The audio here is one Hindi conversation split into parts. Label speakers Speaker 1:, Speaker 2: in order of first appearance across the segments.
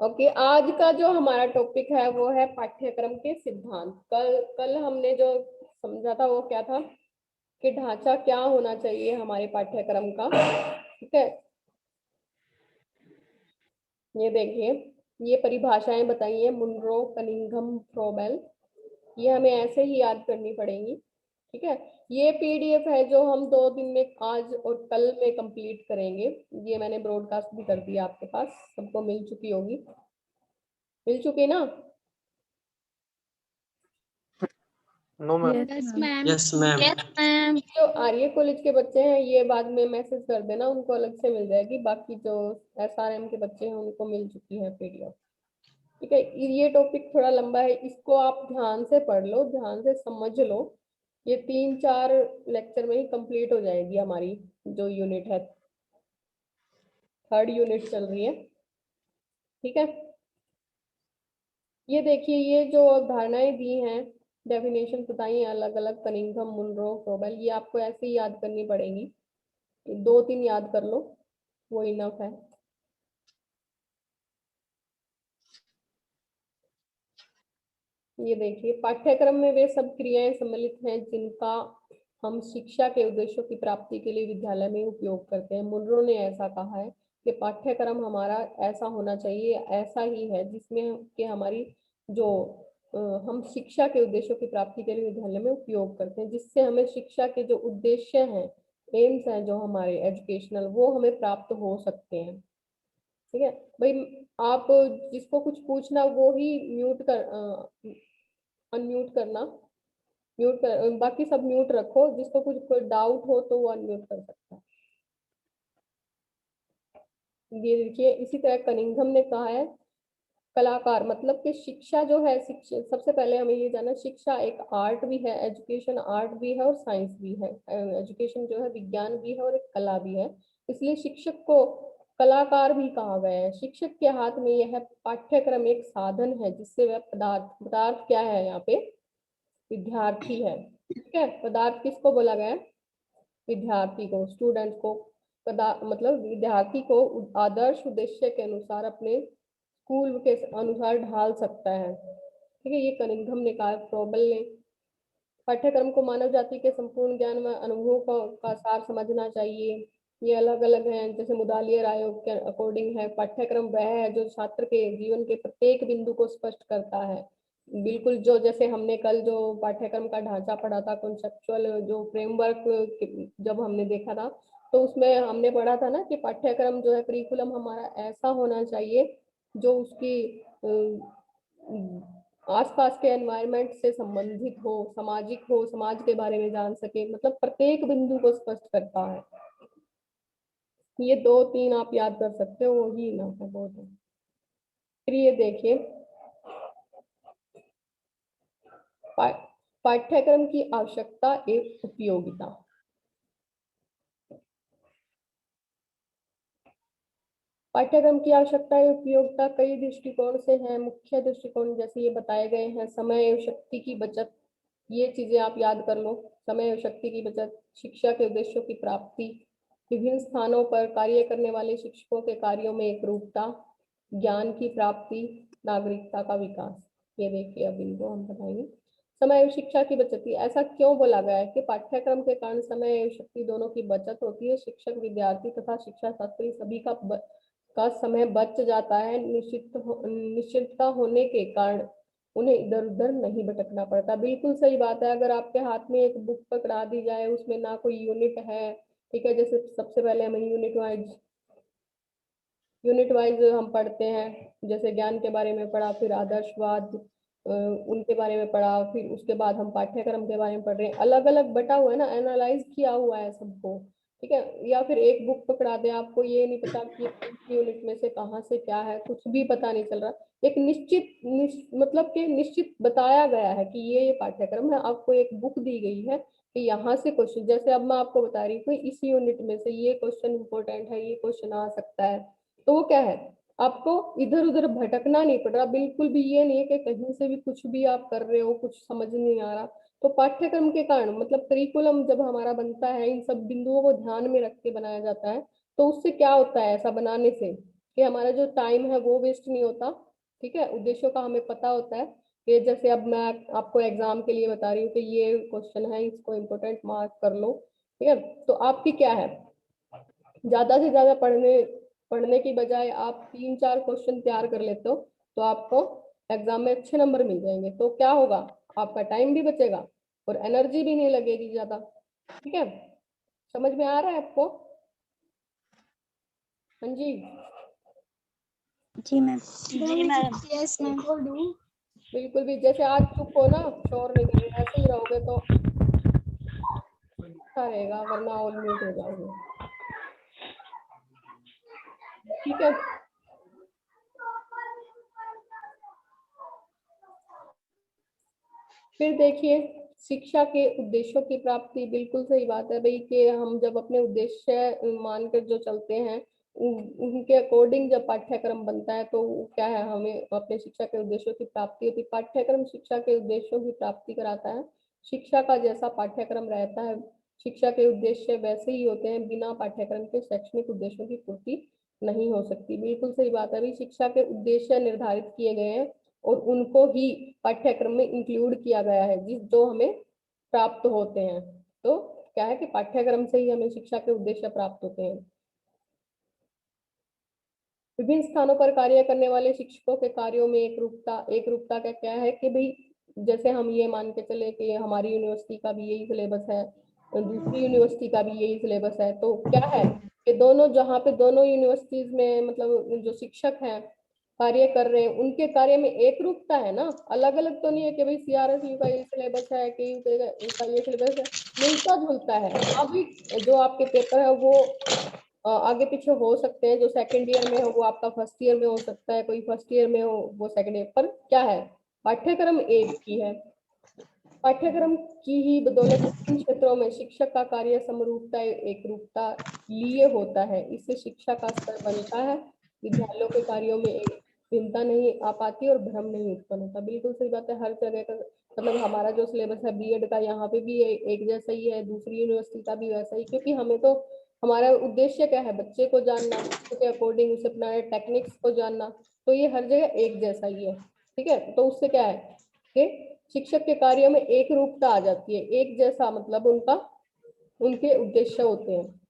Speaker 1: ओके, आज का जो हमारा टॉपिक है वो है पाठ्यक्रम के सिद्धांत। कल कल हमने जो समझा था वो क्या था कि ढांचा क्या होना चाहिए हमारे पाठ्यक्रम का। ठीक है, ये देखिए, ये परिभाषाएं बताई है मुनरो, कनिंघम, फ्रोबेल। ये हमें ऐसे ही याद करनी पड़ेंगी। ठीक है, ये पीडीएफ है जो हम 2 दिन में, आज और कल में कंप्लीट करेंगे। ये मैंने ब्रॉडकास्ट भी कर दिया, आपके पास सबको मिल चुकी होगी, मिल चुकी ना?
Speaker 2: No ma'am.
Speaker 3: Yes ma'am.
Speaker 2: Yes ma'am.
Speaker 3: Yes ma'am.
Speaker 1: जो आर्य कॉलेज के बच्चे हैं ये बाद में मैसेज कर देना, उनको अलग से मिल जाएगी। बाकी जो एसआरएम के बच्चे हैं उनको मिल चुकी है पीडीएफ। ठीक है, ये टॉपिक थोड़ा लंबा है, इसको आप ध्यान से पढ़ लो, ध्यान से समझ लो। ये 3-4 लेक्चर में ही कंप्लीट हो जाएगी हमारी जो यूनिट है। 3rd यूनिट चल रही है। ठीक है, ये देखिए, ये जो धारणाएं दी हैं, डेफिनेशन बताई हैं अलग अलग, कनिंघम, मुनरो, फ्रोबेल, ये आपको ऐसे ही याद करनी पड़ेगी। 2-3 याद कर लो, वो इनफ है। ये देखिए, पाठ्यक्रम में वे सब क्रियाएं सम्मिलित हैं जिनका हम शिक्षा के उद्देश्यों की प्राप्ति के लिए विद्यालय में उपयोग करते हैं। मुनरो ने ऐसा कहा है कि पाठ्यक्रम हमारा ऐसा होना चाहिए, ऐसा ही है जिसमें कि हमारी जो हम शिक्षा के उद्देश्यों की प्राप्ति के लिए विद्यालय में उपयोग करते हैं, जिससे हमें शिक्षा के जो उद्देश्य हैं, एम्स हैं जो हमारे एजुकेशनल, वो हमें प्राप्त हो सकते हैं। ठीक है भाई, आप जिसको कुछ पूछना वो ही म्यूट कर, अनम्यूट करना, म्यूट कर, बाकी सब म्यूट रखो। जिसको कुछ कोई डाउट हो तो वो अनम्यूट कर सकता है। ये देखिए, इसी तरह कनिंघम ने कहा है कलाकार, मतलब कि शिक्षा जो है, शिक्षा सबसे पहले हमें ये जानना, शिक्षा एक आर्ट भी है, एजुकेशन आर्ट भी है और साइंस भी है। एजुकेशन जो है विज्ञान भी है और एक कला भी है। इसलिए शिक्षक को कलाकार भी कहा गया है। शिक्षक के हाथ में यह पाठ्यक्रम एक साधन है जिससे वह पदार्थ, पदार्थ क्या है यहाँ पे, विद्यार्थी है। ठीक है, पदार्थ किसको बोला गया है? विद्यार्थी को, स्टूडेंट को। मतलब विद्यार्थी को आदर्श उद्देश्य के अनुसार अपने स्कूल के अनुसार ढाल सकता है। ठीक है, ये कनिंघम ने कहा। फ्रोबेल ने, पाठ्यक्रम को मानव जाति के संपूर्ण ज्ञान व अनुभवों का सार समझना चाहिए। ये अलग अलग हैं, जैसे मुदालियर आयोग के अकॉर्डिंग है, पाठ्यक्रम वह है जो छात्र के जीवन के प्रत्येक बिंदु को स्पष्ट करता है। बिल्कुल, जो जैसे हमने कल जो पाठ्यक्रम का ढांचा पढ़ा था, कॉन्सेप्चुअल जो फ्रेमवर्क जब हमने देखा था, तो उसमें हमने पढ़ा था ना कि पाठ्यक्रम जो है, करिकुलम हमारा ऐसा होना चाहिए जो उसकी आसपास के एनवायरनमेंट से संबंधित हो, सामाजिक हो, समाज के बारे में जान सके, मतलब प्रत्येक बिंदु को स्पष्ट करता है। ये 2-3 आप याद कर सकते हो, वही ना है, बहुत है। फिर ये देखिए, पाठ्यक्रम की आवश्यकता एवं उपयोगिता। पाठ्यक्रम की आवश्यकता एवं उपयोगिता कई दृष्टिकोण से है। मुख्य दृष्टिकोण जैसे ये बताए गए हैं, समय एवं शक्ति की बचत, ये चीजें आप याद कर लो। समय एवं शक्ति की बचत, शिक्षा के उद्देश्यों की प्राप्ति, विभिन्न स्थानों पर कार्य करने वाले शिक्षकों के कार्यों में एकरूपता, ज्ञान की प्राप्ति, नागरिकता का विकास। ये देखिए, अब इनको हम बताएंगे। समय एवं शिक्षा की बचत, ऐसा क्यों बोला गया है कि पाठ्यक्रम के कारण समय एवं शक्ति दोनों की बचत होती है। शिक्षक, विद्यार्थी तथा शिक्षा शास्त्री सभी का समय बच जाता है। निश्चितता होने के कारण उन्हें इधर उधर नहीं भटकना पड़ता। बिल्कुल सही बात है। अगर आपके हाथ में एक बुक पकड़ा दी जाए, उसमें ना कोई यूनिट है, ठीक है, जैसे सबसे पहले हमें यूनिट वाइज हम पढ़ते हैं, जैसे ज्ञान के बारे में पढ़ा, फिर आदर्शवाद उनके बारे में पढ़ा, फिर उसके बाद हम पाठ्यक्रम के बारे में पढ़ रहे हैं। अलग अलग बटा हुआ है ना, एनालाइज किया हुआ है सबको। ठीक है, या फिर एक बुक पकड़ा दे, आपको ये नहीं पता कि यूनिट में से कहाँ से क्या है, कुछ भी पता नहीं चल रहा। एक मतलब कि निश्चित बताया गया है कि ये पाठ्यक्रम है, आपको एक बुक दी गई है कि यहाँ से क्वेश्चन, जैसे अब मैं आपको बता रही हूँ इस यूनिट में से ये क्वेश्चन इंपॉर्टेंट है, ये क्वेश्चन आ सकता है। तो वो क्या है, आपको इधर उधर भटकना नहीं पड़ रहा। बिल्कुल भी ये नहीं है कि कहीं से भी कुछ भी आप कर रहे हो, कुछ समझ नहीं आ रहा। तो पाठ्यक्रम के कारण, मतलब करिकुलम जब हमारा बनता है, इन सब बिंदुओं को ध्यान में रख के बनाया जाता है, तो उससे क्या होता है, ऐसा बनाने से कि हमारा जो टाइम है वो वेस्ट नहीं होता, ठीक है। उद्देश्यों का हमें पता होता है कि जैसे अब मैं आपको एग्जाम के लिए बता रही हूँ कि ये क्वेश्चन है, इसको इम्पोर्टेंट मार्क कर लो, ठीक है। तो आपकी क्या है, ज्यादा से ज्यादा पढ़ने की बजाय आप 3-4 क्वेश्चन तैयार कर लेते हो तो आपको एग्जाम में अच्छे नंबर मिल जाएंगे। तो क्या होगा, आपका टाइम भी बचेगा और एनर्जी भी नहीं लगेगी ज्यादा, ठीक है। समझ में आ रहा है आपको? हाँ जी।
Speaker 3: जी मैम।
Speaker 4: जी मैम।
Speaker 3: Yes ma'am.
Speaker 1: बिल्कुल भी, जैसे आज चुप हो ना, शोर नहीं करेंगे, ऐसे ही रहोगे तो अच्छा रहेगा, वरना ऑल म्यूट हो जाओगे, ठीक है। फिर देखिए, शिक्षा के उद्देश्यों की प्राप्ति, बिल्कुल सही बात है भाई कि हम जब अपने उद्देश्य मानकर जो चलते हैं उनके अकॉर्डिंग जब पाठ्यक्रम बनता है तो क्या है, हमें अपने शिक्षा के उद्देश्यों की प्राप्ति होती है। पाठ्यक्रम शिक्षा के उद्देश्यों की प्राप्ति कराता है। शिक्षा का जैसा पाठ्यक्रम रहता है, शिक्षा के उद्देश्य वैसे ही होते हैं। बिना पाठ्यक्रम के शैक्षणिक उद्देश्यों की पूर्ति नहीं हो सकती। बिल्कुल सही बात है भाई, शिक्षा के उद्देश्य निर्धारित किए गए हैं और उनको ही पाठ्यक्रम में इंक्लूड किया गया है जिस जो हमें प्राप्त होते हैं। तो क्या है कि पाठ्यक्रम से ही हमें शिक्षा के उद्देश्य प्राप्त होते हैं। विभिन्न स्थानों पर कार्य करने वाले शिक्षकों के कार्यों में एक रूपता का क्या है कि भाई जैसे हम ये मान के चले कि हमारी यूनिवर्सिटी का भी यही सिलेबस है और दूसरी यूनिवर्सिटी का भी यही सिलेबस है, तो क्या है कि दोनों जहाँ पे दोनों यूनिवर्सिटीज में मतलब जो शिक्षक हैं कार्य कर रहे हैं उनके कार्य में एक रूपता है ना, अलग अलग तो नहीं है कि भाई CRSU का ये सिलेबस है कि का ये सिलेबस है, मिलता जुलता है। अभी जो आपके पेपर है वो आगे पीछे हो सकते हैं, जो सेकंड ईयर में हो वो आपका फर्स्ट ईयर में हो सकता है, कोई फर्स्ट ईयर में हो वो सेकंड ईयर, पर क्या है, पाठ्यक्रम एक ही है। पाठ्यक्रम की ही बदौलत इन क्षेत्रों में शिक्षक का कार्य समरूपता एक रूपता लिए होता है। इससे शिक्षा का स्तर बनता है, विद्यालयों के कार्यों में एक भिन्नता नहीं आ पाती और भ्रम नहीं उत्पन्न होता। बिल्कुल सही बात है, हर जगह का मतलब हमारा जो सिलेबस है बीएड का यहाँ पे भी एक जैसा ही है, दूसरी यूनिवर्सिटी का भी वैसा ही, क्योंकि हमें तो हमारा उद्देश्य क्या है, बच्चे को जानना, उसके अकॉर्डिंग उसे अपना टेक्निक्स को जानना, तो ये हर जगह एक जैसा ही है, ठीक है। तो उससे क्या है कि शिक्षक के कार्यों में एक रूपता आ जाती है, एक जैसा मतलब उनके उद्देश्य होते हैं।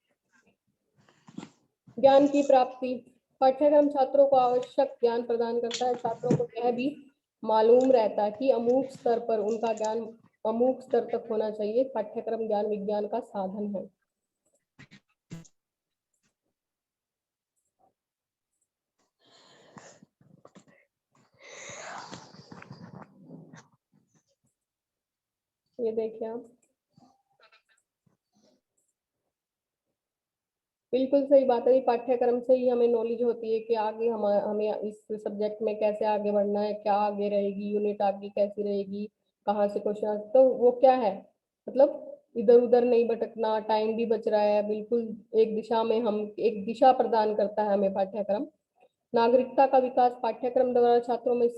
Speaker 1: ज्ञान की प्राप्ति, पाठ्यक्रम छात्रों को आवश्यक ज्ञान प्रदान करता है। छात्रों को यह भी मालूम रहता है कि अमुक स्तर पर उनका ज्ञान अमुक स्तर तक होना चाहिए। पाठ्यक्रम ज्ञान विज्ञान का साधन है। ये देखिए आप, बिल्कुल सही बात है, पाठ्यक्रम से ही हमें नॉलेज होती है कि आगे हमें इस सब्जेक्ट में कैसे आगे बढ़ना है, क्या आगे रहेगी यूनिट, आगे कैसी रहेगी, कहाँ से क्वेश्चन, तो वो क्या है मतलब इधर उधर नहीं भटकना, टाइम भी बच रहा है, बिल्कुल एक दिशा में हम एक दिशा प्रदान करता है हमें पाठ्यक्रम। नागरिकता का विकास, पाठ्यक्रम द्वारा छात्रों में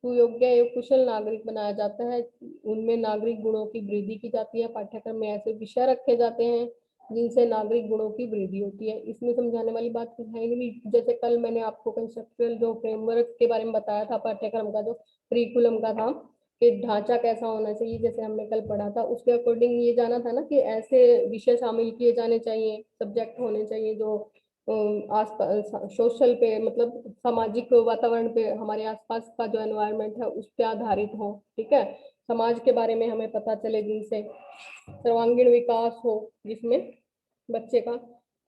Speaker 1: सुयोग्य एवं कुशल नागरिक बनाया जाता है। उनमें नागरिक गुणों की वृद्धि की जाती है। पाठ्यक्रम में ऐसे विषय रखे जाते हैं जिनसे नागरिक गुणों की वृद्धि होती है। इसमें समझाने वाली बात है नहीं, जैसे कल मैंने आपको कंसेप्चुअल जो फ्रेमवर्क के बारे में बताया था, पाठ्यक्रम का जो करिकुलम का था कि ढांचा कैसा होना चाहिए, जैसे हमने कल पढ़ा था उसके अकॉर्डिंग ये जाना था ना कि ऐसे विषय शामिल किए जाने चाहिए, सब्जेक्ट होने चाहिए जो आसपास सोशल पे मतलब सामाजिक वातावरण पे, हमारे आसपास का जो एनवायरनमेंट है उस पे आधारित हो, ठीक है। समाज के बारे में हमें पता चले, जिनसे सर्वांगीण विकास हो, जिसमें बच्चे का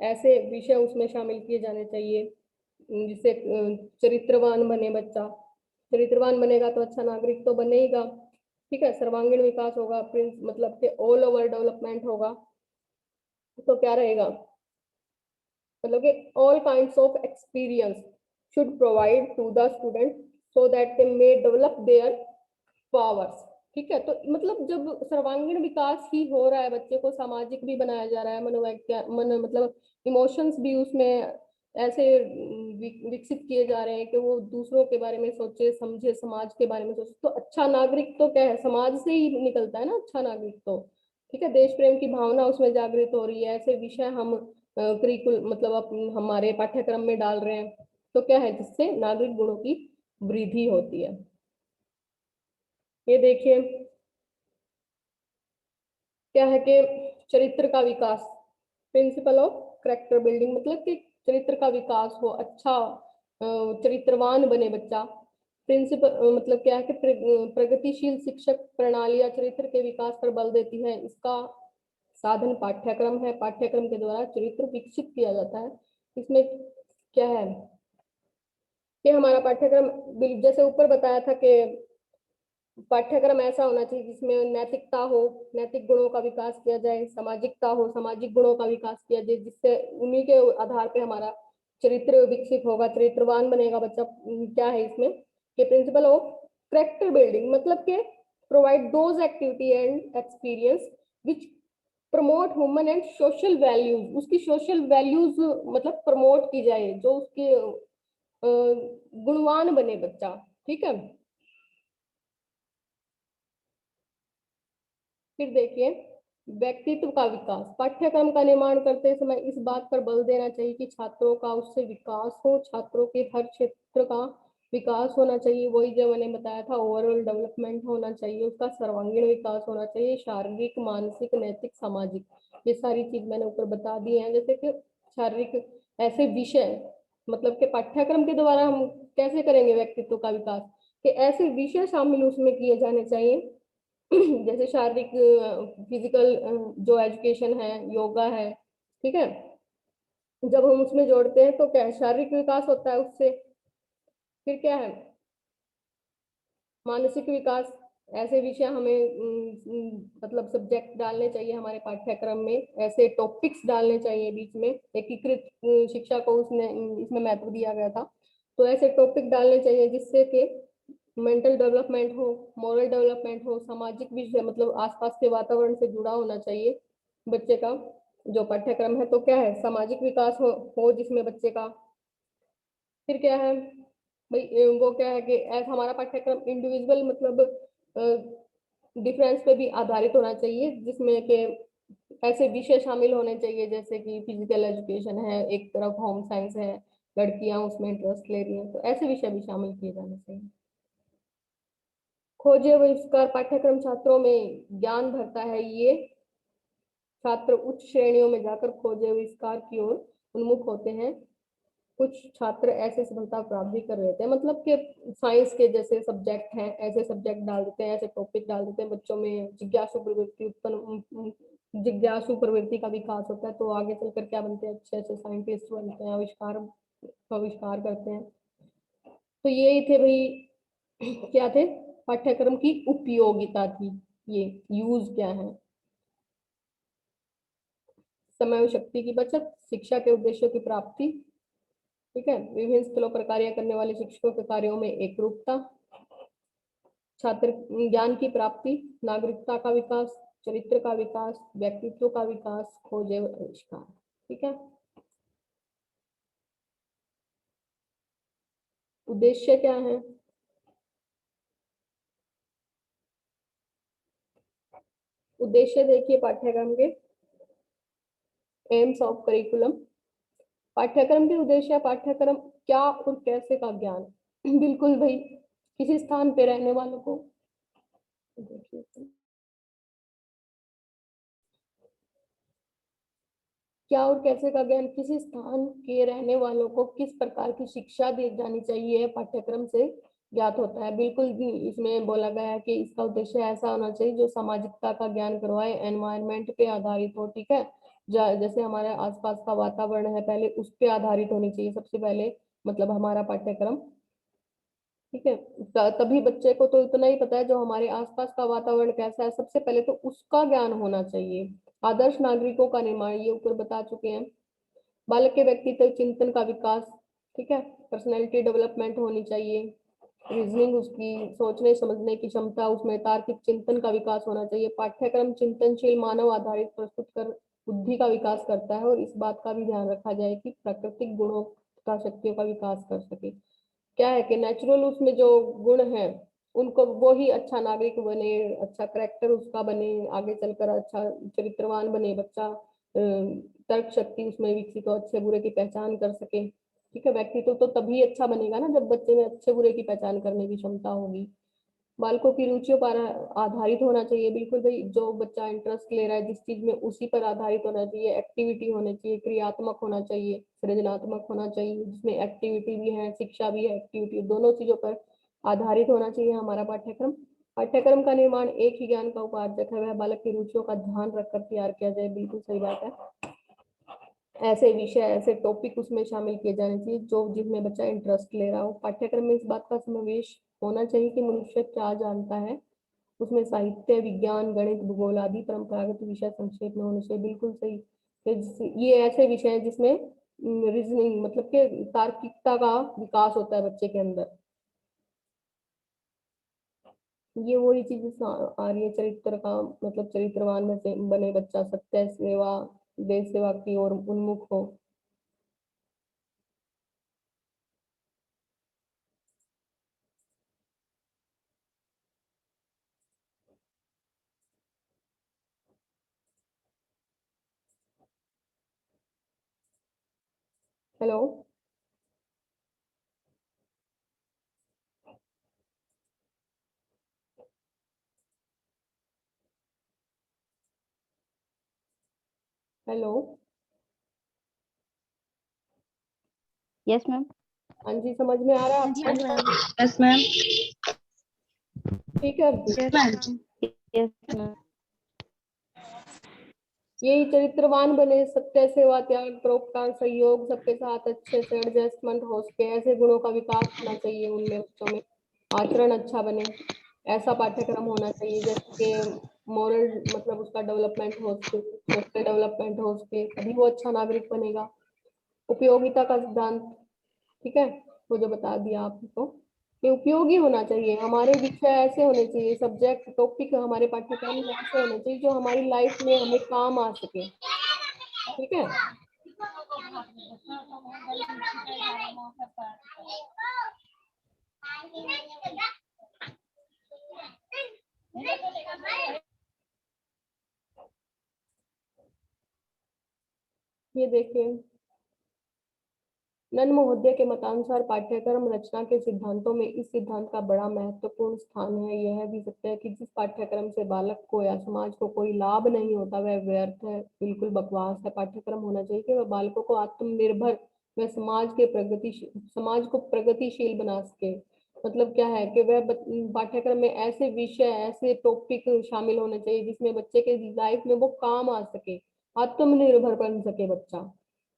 Speaker 1: ऐसे विषय उसमें शामिल किए जाने चाहिए जिससे चरित्रवान बने बच्चा। चरित्रवान बनेगा तो अच्छा नागरिक तो बनेगा, ठीक है। सर्वांगीण विकास होगा, प्रिंस मतलब कि ऑल ओवर डेवलपमेंट होगा, तो क्या रहेगा मतलब कि all kinds of experience should provide to the student so that they may develop their powers, ठीक है। तो मतलब जब सर्वांगीण विकास ही हो रहा है, बच्चे को सामाजिक भी बनाया जा रहा है, मन मतलब इमोशंस भी उसमें ऐसे विकसित किए जा रहे हैं कि वो दूसरों के बारे में सोचे समझे, समाज के बारे में सोचे, तो अच्छा नागरिक तो क्या है, समाज से ही निकलता है ना अच्छा नागरिक तो, ठीक है। देश प्रेम की भावना उसमें जागृत हो रही है, ऐसे विषय हम करिकुल मतलब हमारे पाठ्यक्रम में डाल रहे हैं, तो क्या है, जिससे नागरिक गुणों की वृद्धि होती है। ये देखिए क्या है कि चरित्र का विकास, प्रिंसिपल ऑफ कैरेक्टर बिल्डिंग, मतलब कि चरित्र का विकास हो, अच्छा चरित्रवान बने बच्चा। प्रिंसिपल मतलब क्या है कि प्रगतिशील शिक्षक प्रणालियां चरित्र के विकास पर बल देती है। इसका साधन पाठ्यक्रम है, पाठ्यक्रम के द्वारा चरित्र विकसित किया जाता है। इसमें क्या है कि हमारा पाठ्यक्रम जैसे ऊपर बताया था कि पाठ्यक्रम ऐसा होना चाहिए जिसमें नैतिकता हो, नैतिक गुणों का विकास किया जाए, सामाजिकता हो, सामाजिक गुणों का विकास किया जाए, जिससे उन्हीं के आधार पे हमारा चरित्र विकसित होगा, चरित्रवान बनेगा बच्चा। क्या है इसमें कि प्रिंसिपल ऑफ कैरेक्टर बिल्डिंग, मतलब के provide those activity and experience which promote human and social values, उसकी सोशल वैल्यूज मतलब प्रमोट की जाए, जो उसके गुणवान बने बच्चा। ठीक है, फिर देखिए व्यक्तित्व का विकास। पाठ्यक्रम का निर्माण करते समय इस बात पर बल देना चाहिए कि छात्रों का उससे विकास हो, छात्रों के हर क्षेत्र का विकास होना चाहिए। वही जो मैंने बताया था, ओवरऑल डेवलपमेंट होना चाहिए, उसका सर्वांगीण विकास होना चाहिए, शारीरिक, मानसिक, नैतिक, सामाजिक, ये सारी चीज मैंने ऊपर बता दी है। जैसे कि शारीरिक ऐसे विषय, मतलब कि पाठ्यक्रम के द्वारा हम कैसे करेंगे व्यक्तित्व का विकास, कि ऐसे विषय शामिल उसमें किए जाने चाहिए जैसे शारीरिक, फिजिकल जो एजुकेशन है, योगा है। ठीक है, जब हम उसमें जोड़ते हैं तो क्या है, शारीरिक विकास होता है उससे। फिर क्या है, मानसिक विकास, ऐसे विषय हमें मतलब सब्जेक्ट डालने चाहिए हमारे पाठ्यक्रम में, ऐसे टॉपिक्स डालने चाहिए बीच में, एकीकृत शिक्षा को उसने इसमें महत्व दिया गया था। तो ऐसे टॉपिक डालने चाहिए जिससे कि मेंटल डेवलपमेंट हो, मोरल डेवलपमेंट हो, सामाजिक विषय मतलब आसपास के वातावरण से जुड़ा होना चाहिए बच्चे का जो पाठ्यक्रम है। तो क्या है, सामाजिक विकास हो जिसमें बच्चे का। फिर क्या है भाई, वो क्या है कि ऐसा हमारा पाठ्यक्रम इंडिविजुअल मतलब डिफरेंस पे भी आधारित होना चाहिए, जिसमें कि ऐसे विषय शामिल होने चाहिए जैसे कि फिजिकल एजुकेशन है, एक तरफ होम साइंस है, लड़कियां उसमें इंटरेस्ट ले रही हैं, तो ऐसे विषय भी शामिल किए जाने चाहिए। खोजे आविष्कार पाठ्यक्रम छात्रों में ज्ञान भरता है। ये छात्र उच्च श्रेणियों में जाकर खोजे आविष्कार की ओर उन्मुख होते हैं। कुछ छात्र ऐसे सफलता प्राप्त भी कर रहे थे, मतलब कि साइंस के जैसे सब्जेक्ट हैं, ऐसे सब्जेक्ट डाल देते हैं, ऐसे टॉपिक डाल देते हैं, बच्चों में जिज्ञासु प्रवृत्ति उत्पन्न, जिज्ञासु प्रवृत्ति का विकास होता है, तो आगे चलकर क्या बनते हैं, अच्छे अच्छे साइंटिस्ट बनते हैं, आविष्कार आविष्कार करते हैं। तो यही थे भाई क्या थे, पाठ्यक्रम की उपयोगिता थी, ये यूज क्या है। समय और शक्ति की बचत, शिक्षा के उद्देश्यों की प्राप्ति। ठीक है, विभिन्न स्थलों पर कार्य करने वाले शिक्षकों के कार्यों में एक रूपता, छात्र ज्ञान की प्राप्ति, नागरिकता का विकास, चरित्र का विकास, व्यक्तित्व का विकास, खोज एवं आविष्कार। ठीक है, उद्देश्य क्या है, उद्देश्य देखिए पाठ्यक्रम के, एम्स ऑफ करिकुलम। पाठ्यक्रम के उद्देश्य, पाठ्यक्रम क्या और कैसे का ज्ञान। बिल्कुल भाई, किसी स्थान पे रहने वालों को देखिए क्या और कैसे का ज्ञान, किसी स्थान के रहने वालों को किस प्रकार की शिक्षा दी जानी चाहिए पाठ्यक्रम से ज्ञात होता है। बिल्कुल भी इसमें बोला गया है कि इसका उद्देश्य ऐसा होना चाहिए जो सामाजिकता का ज्ञान करवाए, एनवायरनमेंट पे आधारित हो। ठीक है, जैसे हमारे आसपास का वातावरण है, पहले उस पे आधारित होनी चाहिए सबसे पहले, मतलब हमारा पाठ्यक्रम। ठीक है, तभी बच्चे को तो इतना ही पता है जो हमारे आसपास का वातावरण कैसा है, सबसे पहले तो उसका ज्ञान होना चाहिए। आदर्श नागरिकों का निर्माण, ये ऊपर बता चुके हैं। बालक के व्यक्तित्व चिंतन का विकास। ठीक है, पर्सनैलिटी डेवलपमेंट होनी चाहिए, रीजनिंग, उसकी सोचने समझने की क्षमता, उसमें तार्किक चिंतन का विकास होना चाहिए। पाठ्यक्रम चिंतनशील मानव आधारित प्रस्तुत कर बुद्धि का विकास करता है, और इस बात का भी ध्यान रखा जाए कि प्राकृतिक गुणों का शक्तियों का विकास कर सके। क्या है कि नेचुरल उसमें जो गुण है उनको, वो ही अच्छा नागरिक बने, अच्छा करेक्टर उसका बने, आगे चलकर अच्छा चरित्रवान बने बच्चा, तर्क शक्ति उसमें विकसित हो, अच्छे बुरे की पहचान कर सके। ठीक है, व्यक्तित्व तो तभी अच्छा बनेगा ना जब बच्चे में अच्छे बुरे की पहचान करने की क्षमता होगी। बालकों की रुचियों पर आधारित होना चाहिए, बिल्कुल भाई, जो बच्चा इंटरेस्ट ले रहा है जिस चीज में उसी पर आधारित होना चाहिए, एक्टिविटी होनी चाहिए, क्रियात्मक होना चाहिए, सृजनात्मक होना चाहिए, जिसमें एक्टिविटी भी है, शिक्षा भी है, एक्टिविटी, दोनों चीजों पर आधारित होना चाहिए हमारा पाठ्यक्रम। पाठ्यक्रम का निर्माण एक ही ज्ञान का उपार्जक है, वह बालक की रुचियों का ध्यान रखकर तैयार किया जाए, बिल्कुल सही बात है। ऐसे विषय, ऐसे टॉपिक उसमें शामिल किए जाने चाहिए जो जिसमें बच्चा इंटरेस्ट ले रहा हो। पाठ्यक्रम में इस बात का समावेश होना चाहिए कि मनुष्य क्या जानता है, उसमें साहित्य, विज्ञान, गणित, भूगोल आदि परंपरागत विषय संक्षेप में होने चाहिए, बिल्कुल सही। ये ऐसे विषय हैं जिसमें रीजनिंग मतलब के तार्किकता का विकास होता है बच्चे के अंदर। ये वही चीज आ रही है चरित्र का, मतलब चरित्रवान में से बने बच्चा, सत्य, सेवा, देश सेवा की ओर उन्मुख हो। Hello, hello.
Speaker 3: Yes ma'am.
Speaker 1: हाँ जी, समझ में आ रहा है आपको?
Speaker 3: Yes ma'am.
Speaker 1: ठीक है अर्जुन।
Speaker 3: Yes ma'am.
Speaker 1: यही चरित्रवान बने, सत्य, सेवा, त्याग, परोपकार, सहयोग, सबके साथ अच्छे से एडजस्टमेंट हो सके, ऐसे गुणों का विकास होना चाहिए उनमें, बच्चों में आचरण अच्छा बने, ऐसा पाठ्यक्रम होना चाहिए। जैसे कि मोरल मतलब उसका डेवलपमेंट हो सके, सोशल डेवलपमेंट हो सके, तभी वो अच्छा नागरिक बनेगा। उपयोगिता का सिद्धांत, ठीक है, वो जो बता दिया आपको, ये उपयोगी होना चाहिए। हमारे विषय ऐसे होने चाहिए, सब्जेक्ट टॉपिक हमारे पाठ्यक्रम में ऐसे होने चाहिए जो हमारी लाइफ में हमें काम आ सके, ठीक है। ये देखिए, नन महोदय के मतानुसार पाठ्यक्रम रचना के सिद्धांतों में इस सिद्धांत का बड़ा महत्वपूर्ण स्थान है। यह भी सत्य है कि जिस पाठ्यक्रम से बालक को या समाज को कोई लाभ नहीं होता वह व्यर्थ है, बिल्कुल बकवास है। पाठ्यक्रम होना चाहिए कि वह बालकों को आत्मनिर्भर व समाज को प्रगतिशील बना सके। मतलब क्या है कि वह पाठ्यक्रम में ऐसे विषय, ऐसे टॉपिक शामिल होने चाहिए जिसमें बच्चे के लाइफ में वो काम आ सके, आत्मनिर्भर बन सके बच्चा,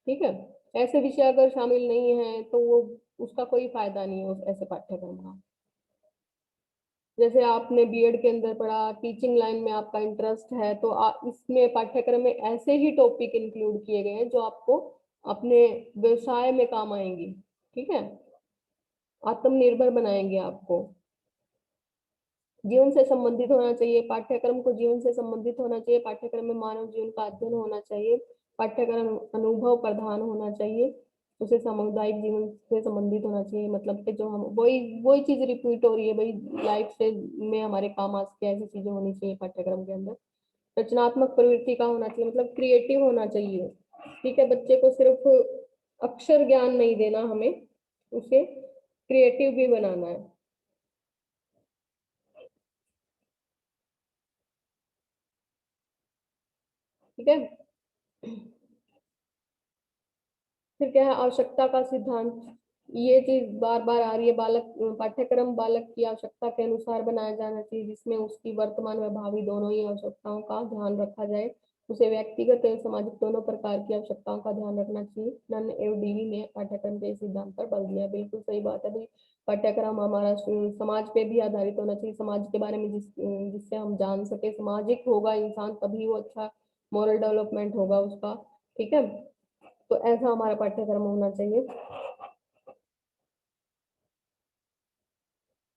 Speaker 1: ठीक है। ऐसे विषय अगर शामिल नहीं है तो वो उसका कोई फायदा नहीं है उस ऐसे पाठ्यक्रम का। जैसे आपने बीएड के अंदर पढ़ा, टीचिंग लाइन में आपका इंटरेस्ट है, तो इसमें पाठ्यक्रम में ऐसे ही टॉपिक इंक्लूड किए गए हैं जो आपको अपने व्यवसाय में काम आएंगी, ठीक है, आत्मनिर्भर बनाएंगे आपको। जीवन से संबंधित होना चाहिए, पाठ्यक्रम को जीवन से संबंधित होना चाहिए, पाठ्यक्रम में मानव जीवन का अध्ययन होना चाहिए, पाठ्यक्रम अनुभव प्रधान होना चाहिए, उसे सामुदायिक जीवन से संबंधित होना चाहिए। मतलब कि जो हम वही वही चीज रिपीट हो रही है भाई, लाइफ से में हमारे काम आ सके, ऐसी चीजें होनी चाहिए पाठ्यक्रम के अंदर। रचनात्मक प्रवृत्ति का होना चाहिए, मतलब क्रिएटिव होना चाहिए, ठीक है। बच्चे को सिर्फ अक्षर ज्ञान नहीं देना, हमें उसे क्रिएटिव भी बनाना है, ठीक है। फिर क्या है, आवश्यकता का सिद्धांत, ये चीज बार बार आ रही है। बालक पाठ्यक्रम बालक की आवश्यकता के अनुसार बनाया जाना चाहिए, जिसमें उसकी वर्तमान व भावी दोनों ही आवश्यकताओं का ध्यान रखा जाए। उसे व्यक्तिगत एवं सामाजिक दोनों प्रकार की आवश्यकताओं का ध्यान रखना चाहिए। नन एवं डीवी ने पाठ्यक्रम के सिद्धांत पर बल दिया, बिल्कुल सही बात है भाई। पाठ्यक्रम हमारा समाज पे भी आधारित होना चाहिए, समाज के बारे में जिससे हम जान सके। सामाजिक होगा इंसान तभी वो अच्छा मॉरल डेवलपमेंट होगा उसका, ठीक है। तो ऐसा हमारा पाठ्यक्रम होना चाहिए।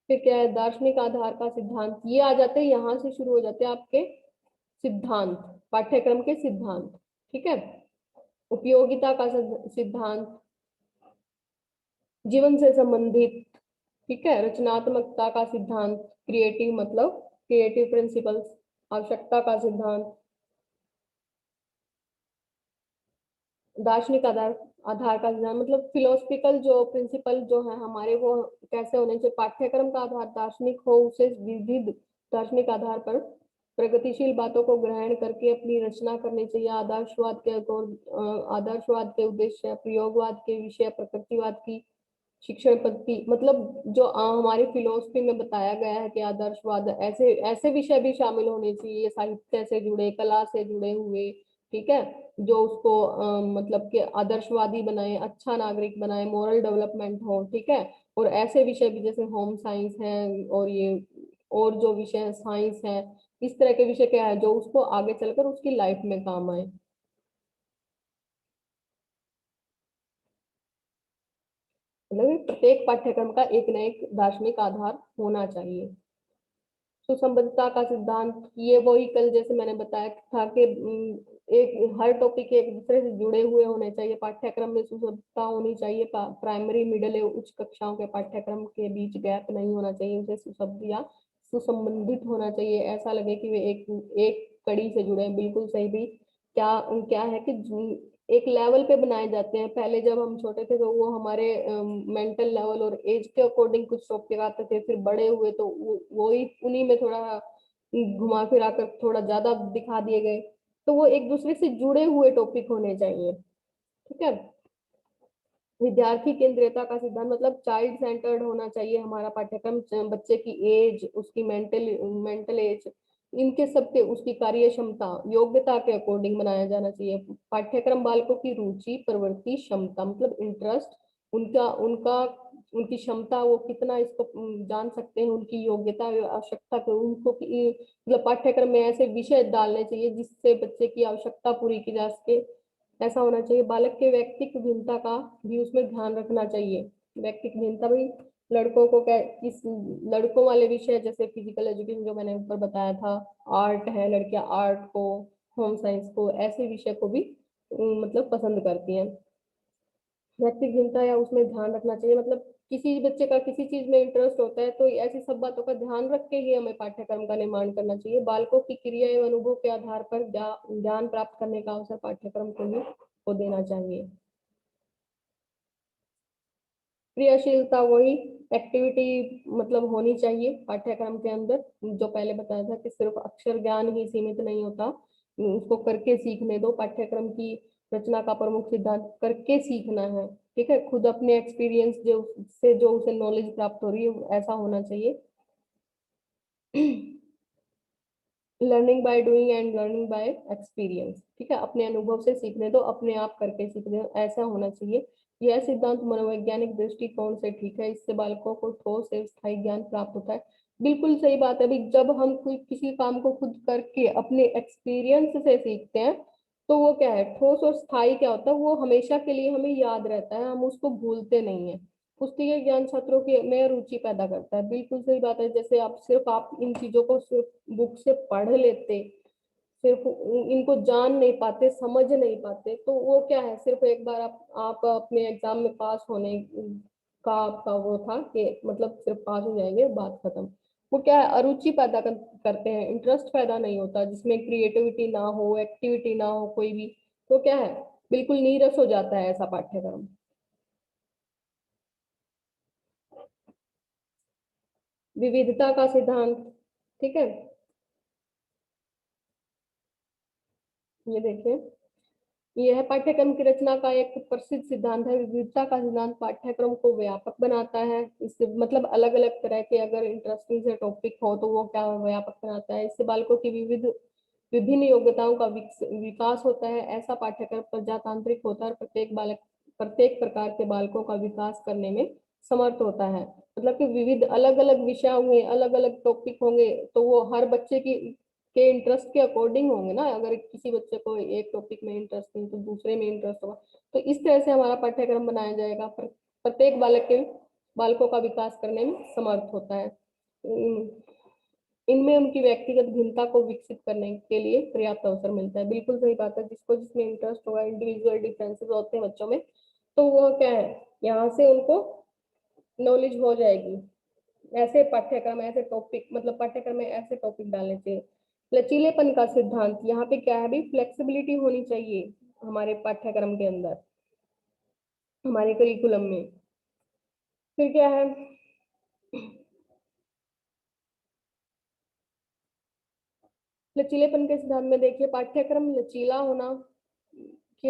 Speaker 1: फिर क्या है, दार्शनिक आधार का सिद्धांत, ये आ जाते हैं, यहाँ से शुरू हो जाते हैं आपके सिद्धांत, पाठ्यक्रम के सिद्धांत, ठीक है। उपयोगिता का सिद्धांत, जीवन से संबंधित, ठीक है। रचनात्मकता का सिद्धांत, क्रिएटिव मतलब क्रिएटिव प्रिंसिपल्स। आवश्यकता का सिद्धांत, दार्शनिक आधार आधार का सिद्धांत मतलब फिलोसफिकल जो प्रिंसिपल जो है हमारे वो कैसे होने चाहिए। पाठ्यक्रम का आधार दार्शनिक हो, उसे विविध दार्शनिक आधार पर प्रगतिशील बातों को ग्रहण करके अपनी रचना करनी चाहिए। आदर्शवाद के उद्देश्य, प्रयोगवाद के विषय, प्रकृतिवाद की शिक्षण पद्धति मतलब जो हमारी फिलोसफी में बताया गया है कि आदर्शवाद ऐसे ऐसे विषय भी शामिल होने चाहिए, साहित्य से जुड़े, कला से जुड़े हुए, ठीक है, जो उसको मतलब कि आदर्शवादी बनाए, अच्छा नागरिक बनाए, मोरल डेवलपमेंट हो, ठीक है। और ऐसे विषय भी जैसे होम साइंस है और ये और जो विषय साइंस है, इस तरह के विषय क्या है जो उसको आगे चलकर उसकी लाइफ में काम आए। मतलब प्रत्येक पाठ्यक्रम का एक न एक दार्शनिक आधार होना चाहिए। सुसंबद्धता का सिद्धांत ये वही कल जैसे मैंने बताया था कि एक हर टॉपिक एक दूसरे से जुड़े हुए होने चाहिए। पाठ्यक्रम में सुसंबद्धता होनी चाहिए। प्राइमरी, मिडिल एवं उच्च कक्षाओं के पाठ्यक्रम के बीच गैप नहीं होना चाहिए। उसे सुसंबद्ध या सुसंबंधित होना चाहिए, ऐसा लगे कि वे एक कड़ी से जुड़े हैं। बिल्कुल सही भी। क्या क्या है कि एक लेवल पे बनाए जाते हैं। पहले जब हम छोटे थे तो वो हमारे मेंटल लेवल और एज के अकॉर्डिंग कुछ टॉपिक आते थे, फिर बड़े हुए तो वो ही उन्हीं में थोड़ा घुमा फिरा कर थोड़ा ज्यादा दिखा दिए गए। तो वो एक दूसरे से जुड़े हुए टॉपिक होने चाहिए, ठीक है। विद्यार्थी केंद्रीयता का सिद्धांत मतलब चाइल्ड सेंटर्ड होना चाहिए हमारा पाठ्यक्रम। बच्चे की एज, उसकी मेंटल एज, इनके सबके उसकी कार्य क्षमता, योग्यता के अकॉर्डिंग बनाया जाना चाहिए। पाठ्यक्रम बालकों की रुचि, प्रवृत्ति, क्षमता मतलब इंटरेस्ट, उनका उनका उनकी क्षमता, वो कितना इसको जान सकते हैं, उनकी योग्यता आवश्यकता को उनको मतलब पाठ्यक्रम में ऐसे विषय डालने चाहिए जिससे बच्चे की आवश्यकता पूरी की जा सके। ऐसा होना चाहिए। बालक के व्यक्तित्व भिन्नता का भी उसमें ध्यान रखना चाहिए। व्यक्तित्व भिन्नता भाई लड़कों को क्या किस लड़कों वाले विषय जैसे फिजिकल एजुकेशन जो मैंने ऊपर बताया था, आर्ट है, लड़कियां आर्ट को, होम साइंस को, ऐसे विषय को भी मतलब पसंद करती हैं। व्यक्तित्व भिन्नता या उसमें ध्यान रखना चाहिए मतलब किसी बच्चे का किसी चीज में इंटरेस्ट होता है तो ऐसी सब बातों का ध्यान रख के ही हमें पाठ्यक्रम का निर्माण करना चाहिए। बालकों की क्रिया एवं अनुभव के आधार पर ज्ञान प्राप्त करने का अवसर पाठ्यक्रम को देना चाहिए। क्रियाशीलता वही एक्टिविटी मतलब होनी चाहिए पाठ्यक्रम के अंदर। जो पहले बताया था कि सिर्फ अक्षर ज्ञान ही सीमित नहीं होता, उसको करके सीखने दो। पाठ्यक्रम की रचना का प्रमुख सिद्धांत करके सीखना है, ठीक है। खुद अपने एक्सपीरियंस जो उसे नॉलेज प्राप्त हो रही है ऐसा होना चाहिए। Learning by doing and learning by experience, ठीक है। अपने अनुभव से सीखने दो, अपने आप करके सीखने दो, ऐसा होना चाहिए। यह सिद्धांत मनोवैज्ञानिक दृष्टिकोण से ठीक है। इससे बालकों को ठोस एवं स्थायी ज्ञान प्राप्त होता है। बिल्कुल सही बात है भाई। जब हम कोई किसी काम को खुद करके अपने एक्सपीरियंस से सीखते हैं तो वो क्या है, ठोस और स्थायी क्या होता है, वो हमेशा के लिए हमें याद रहता है, हम उसको भूलते नहीं है। पुस्तकीय ज्ञान छात्रों की में रुचि पैदा करता है। बिल्कुल सही बात है। जैसे आप इन चीजों को सिर्फ बुक से पढ़ लेते, सिर्फ इनको जान नहीं पाते, समझ नहीं पाते, तो वो क्या है, सिर्फ एक बार आप अपने एग्जाम में पास होने का आपका वो था कि मतलब सिर्फ पास हो जाएंगे, बात खत्म। वो क्या है, अरुचि पैदा करते हैं, इंटरेस्ट पैदा नहीं होता, जिसमें क्रिएटिविटी ना हो, एक्टिविटी ना हो कोई भी, तो क्या है, बिल्कुल नीरस हो जाता है ऐसा पाठ्यक्रम। विविधता का सिद्धांत, ठीक है। ये देखिए, यह पाठ्यक्रम की रचना का एक प्रसिद्ध सिद्धांत है। विविधता का सिद्धांत पाठ्यक्रम को व्यापक बनाता है। इससे मतलब अलग अलग तरह के अगर इंटरेस्टिंग से टॉपिक हो तो वो क्या व्यापक बनाता है। इससे बालकों की विभिन्न योग्यताओं का विकास होता है। ऐसा पाठ्यक्रम प्रजातांत्रिक होता है और प्रत्येक प्रकार के बालकों का विकास करने में समर्थ होता है। मतलब कि विविध अलग अलग विषय होंगे, अलग अलग टॉपिक होंगे, तो वो हर बच्चे की के इंटरेस्ट के अकॉर्डिंग होंगे ना। अगर किसी बच्चे को एक टॉपिक में इंटरेस्ट नहीं तो दूसरे में इंटरेस्ट होगा, तो इस तरह से हमारा पाठ्यक्रम बनाया जाएगा। प्रत्येक बालकों का विकास करने में समर्थ होता है। इनमें उनकी व्यक्तिगत भिन्नता को विकसित करने के लिए पर्याप्त अवसर मिलता है। बिल्कुल सही बात है। जिसको जिसमें इंटरेस्ट होगा, इंडिविजुअल डिफरेंसेस होते हैं बच्चों में, तो वो क्या है, यहाँ से उनको नॉलेज हो जाएगी। ऐसे पाठ्यक्रम, ऐसे टॉपिक मतलब पाठ्यक्रम में ऐसे टॉपिक डालने चाहिए। लचीलेपन का सिद्धांत, यहाँ पे क्या है भी, फ्लेक्सिबिलिटी होनी चाहिए। हमारे पाठ्यक्रम के अंदर, हमारे करिकुलम में। फिर क्या है, लचीलेपन के सिद्धांत में देखिए, पाठ्यक्रम लचीला होना कि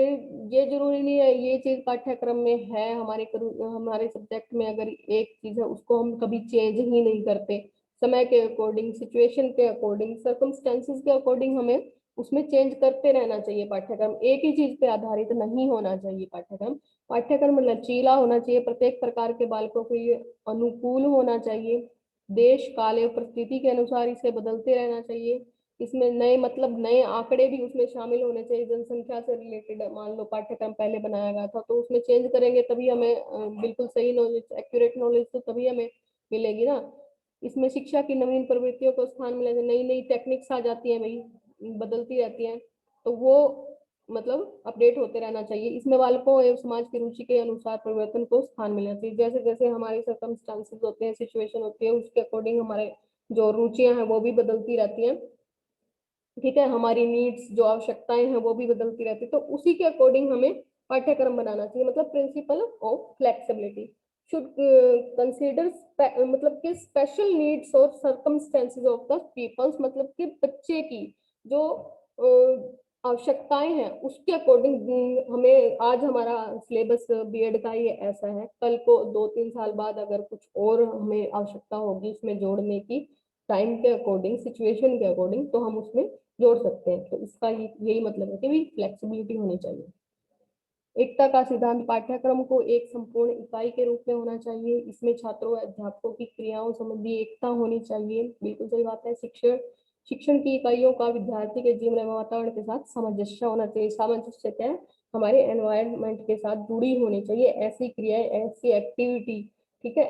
Speaker 1: ये जरूरी नहीं है ये चीज पाठ्यक्रम में है, हमारे सब्जेक्ट में अगर एक चीज है उसको हम कभी चेंज ही नहीं करते, समय के अकॉर्डिंग, सिचुएशन के अकॉर्डिंग, सर्कमस्टेंसेस के अकॉर्डिंग हमें उसमें चेंज करते रहना चाहिए। पाठ्यक्रम एक ही चीज पे आधारित नहीं होना चाहिए। पाठ्यक्रम लचीला होना चाहिए, प्रत्येक प्रकार के बालकों को ये अनुकूल होना चाहिए, देश काल एवं परिस्थिति के अनुसार इसे बदलते रहना चाहिए। इसमें नए मतलब नए आंकड़े भी उसमें शामिल होने चाहिए, जनसंख्या से रिलेटेड। मान लो पाठ्यक्रम पहले बनाया गया था तो उसमें चेंज करेंगे तभी हमें बिल्कुल सही नॉलेज, एक्यूरेट नॉलेज तो तभी हमें मिलेगी ना। इसमें शिक्षा की नवीन प्रवृत्तियों को स्थान मिलेगा, नई नई टेक्निक्स आ जाती है भाई, बदलती रहती हैं, तो वो मतलब अपडेट होते रहना चाहिए। इसमें बालकों एवं समाज की रुचि के अनुसार परिवर्तन को स्थान मिलना चाहिए। जैसे जैसे हमारी सर्कमस्टांसेस होते हैं, सिचुएशन होती है, उसके अकॉर्डिंग हमारे जो रुचियां हैं वो भी बदलती रहती हैं। ठीक है, हमारी नीड्स, जो आवश्यकताएं हैं वो भी बदलती रहती है, तो उसी के अकॉर्डिंग हमें पाठ्यक्रम बनाना चाहिए। मतलब principle of flexibility should consider मतलब कि स्पेशल नीड्स और सर्कमस्टेंसेस ऑफ द पीपल्स, मतलब कि बच्चे की जो आवश्यकताएं हैं उसके अकॉर्डिंग हमें, आज हमारा सिलेबस बीएड का ये ऐसा है, कल को 2-3 साल बाद अगर कुछ और हमें आवश्यकता होगी इसमें जोड़ने की, टाइम के अकॉर्डिंग, सिचुएशन के अकॉर्डिंग, तो हम उसमें जोड़ सकते हैं। तो इसका यही मतलब है कि भी फ्लेक्सिबिलिटी होनी चाहिए। एकता का सिद्धांत पाठ्यक्रम को एक संपूर्ण इकाई के रूप में होना चाहिए, इसमें छात्रों और अध्यापकों की क्रियाओं संबंधी एकता होनी चाहिए। बिल्कुल सही बात है। शिक्षण की इकाइयों का विद्यार्थी के जीवन एवं वातावरण के साथ सामंजस्य होना चाहिए। सामंजस्य क्या है, हमारे एनवायरनमेंट के साथ जुड़ी होनी चाहिए। ऐसी क्रियाएं, ऐसी एक्टिविटी, ठीक है,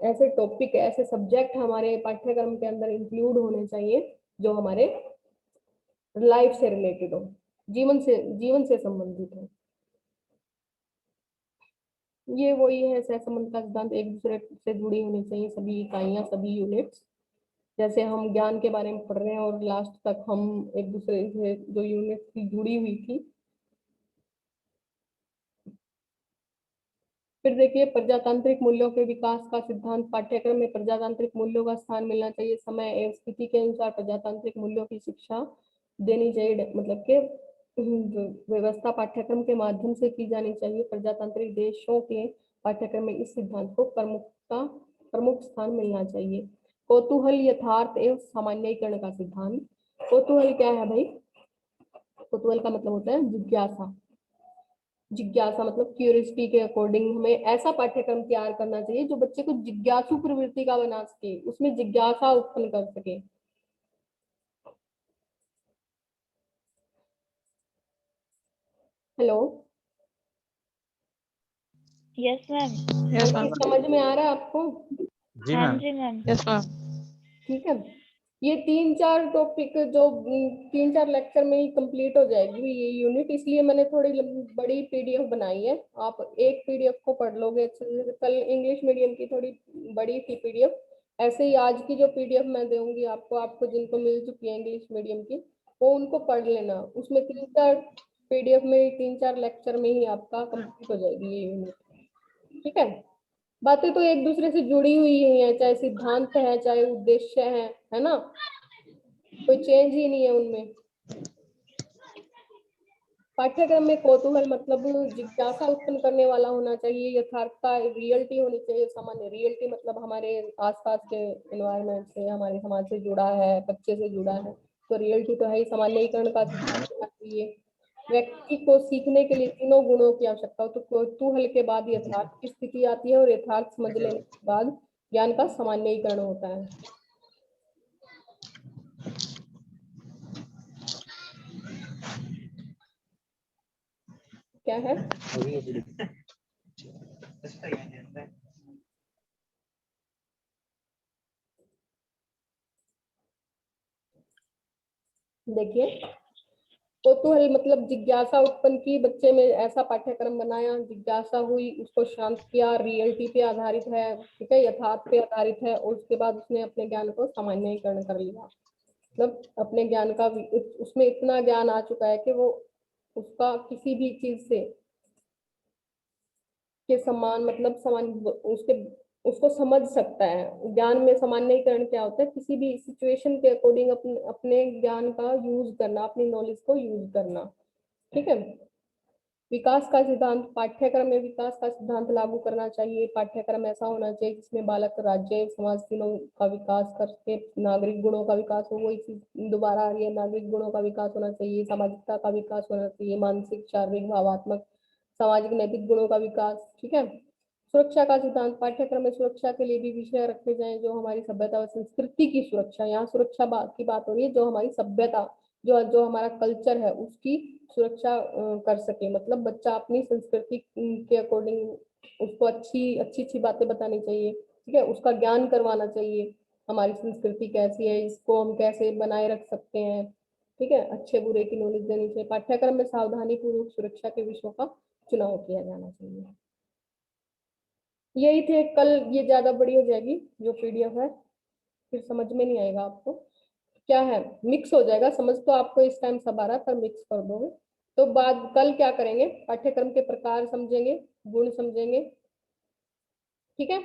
Speaker 1: ऐसे टॉपिक, ऐसे सब्जेक्ट हमारे पाठ्यक्रम के अंदर इंक्लूड होने चाहिए जो हमारे लाइफ से रिलेटेड हो, जीवन से संबंधित हो। ये वही है सहसंबंध का सिद्धांत, एक दूसरे से जुड़ी होनी चाहिए सभी इकाइयां, सभी यूनिट्स। जैसे हम ज्ञान के बारे में पढ़ रहे हैं और लास्ट तक हम एक दूसरे से जो यूनिट थी जुड़ी हुई थी। फिर देखिए, प्रजातांत्रिक मूल्यों के विकास का सिद्धांत पाठ्यक्रम में प्रजातांत्रिक मूल्यों का स्थान मिलना चाहिए। समय एवं स्थिति के अनुसार प्रजातांत्रिक मूल्यों की शिक्षा देनी चाहिए, मतलब कि व्यवस्था पाठ्यक्रम के माध्यम से की जानी चाहिए। प्रजातांत्रिक देशों के पाठ्यक्रम में इस सिद्धांत को प्रमुख स्थान मिलना चाहिए। कौतूहल, यथार्थ एवं सामान्यीकरण का सिद्धांत। कौतूहल क्या है भाई, कौतूहल का मतलब होता है जिज्ञासा। जिज्ञासा मतलब क्यूरियोसिटी के अकॉर्डिंग हमें ऐसा पाठ्यक्रम तैयार करना चाहिए जो बच्चे को जिज्ञासु प्रवृत्ति का बना सके, उसमें जिज्ञासा उत्पन्न कर सके। Hello,
Speaker 3: yes ma'am.
Speaker 4: Yes ma'am.
Speaker 1: समझ में आ रहा है आपको?
Speaker 2: जी
Speaker 3: हाँ
Speaker 2: मैम।
Speaker 3: जी मैम।
Speaker 4: Yes ma'am.
Speaker 1: ठीक है, ये 3-4 टॉपिक जो 3-4 लेक्चर में ही कंप्लीट हो जाएगी ये यूनिट, इसलिए मैंने थोड़ी बड़ी पीडीएफ बनाई है। आप एक पीडीएफ को पढ़ लोगे अच्छे से। कल इंग्लिश मीडियम की थोड़ी बड़ी थी पीडीएफ, ऐसे ही आज की जो पीडीएफ मैं दूंगी आपको जिनको मिल चुकी है इंग्लिश मीडियम की, वो उनको पढ़ लेना। उसमें 3-4 पीडीएफ में 3-4 लेक्चर में ही आपका कंप्लीट हो जाएगी ये यूनिट। ठीक है, बातें तो एक दूसरे से जुड़ी हुई ही है, चाहे सिद्धांत है चाहे उद्देश्य है ना, कोई चेंज ही नहीं है उनमें। पाठ्यक्रम में कौतूहल मतलब जिज्ञासा उत्पन्न करने वाला होना चाहिए। यथार्थता, रियलिटी होनी चाहिए। सामान्य रियलिटी मतलब हमारे आसपास के एनवायरनमेंट से, हमारे समाज से जुड़ा है, बच्चे से जुड़ा है, तो रियलिटी तो है ही। सामान्यीकरण का सिद्धांत होना चाहिए। व्यक्ति को सीखने के लिए 3 गुणों की आवश्यकता हो, तो कौतूहल के बाद यथार्थ की स्थिति आती है और यथार्थ समझ लेने के बाद ज्ञान का सामान्यीकरण होता है। क्या है, देखिए, कौतूहल मतलब जिज्ञासा उत्पन्न की बच्चे में, ऐसा पाठ्यक्रम बनाया, जिज्ञासा हुई, उसको शांत किया, रियलिटी पे आधारित है, ठीक है, यथार्थ पे आधारित है, और उसके बाद उसने अपने ज्ञान को सामान्यीकरण कर लिया। मतलब अपने ज्ञान का उसमें इतना ज्ञान आ चुका है कि वो उसका किसी भी चीज से के समान, मतलब समान उसके उसको समझ सकता है। ज्ञान में सामान्यीकरण क्या होता है, किसी भी सिचुएशन के अकॉर्डिंग अपने अपने ज्ञान का यूज करना, अपनी नॉलेज को यूज करना। ठीक है। विकास का सिद्धांत, पाठ्यक्रम में विकास का सिद्धांत लागू करना चाहिए। पाठ्यक्रम ऐसा होना चाहिए जिसमें बालक राज्य समाज तीनों का विकास करके नागरिक गुणों का विकास हो। वही चीज दोबारा आ रही है, नागरिक गुणों का विकास होना चाहिए, सामाजिकता का विकास होना चाहिए, मानसिक शारीरिक भावात्मक सामाजिक नैतिक गुणों का विकास। ठीक है। सुरक्षा का सिद्धांत, पाठ्यक्रम में सुरक्षा के लिए भी विषय रखे जाएं जो हमारी सभ्यता और संस्कृति की सुरक्षा, यहाँ सुरक्षा की बात हो रही है, जो हमारी सभ्यता, जो जो हमारा कल्चर है उसकी सुरक्षा कर सके। मतलब बच्चा अपनी संस्कृति के अकॉर्डिंग, उसको अच्छी अच्छी अच्छी बातें बतानी चाहिए। ठीक है। उसका ज्ञान करवाना चाहिए, हमारी संस्कृति कैसी है, इसको हम कैसे बनाए रख सकते हैं। ठीक है। अच्छे बुरे की नॉलेज देनी चाहिए। पाठ्यक्रम में सावधानी पूर्वक सुरक्षा के विषयों का चुनाव किया जाना चाहिए। यही थे कल, ये ज्यादा बड़ी हो जाएगी जो पीडीएफ है, फिर समझ में नहीं आएगा आपको। क्या है, मिक्स हो जाएगा, समझ तो आपको इस टाइम सब आ रहा है पर मिक्स कर दोगे। तो बाद कल क्या करेंगे, पाठ्यक्रम के प्रकार समझेंगे, गुण समझेंगे। ठीक है।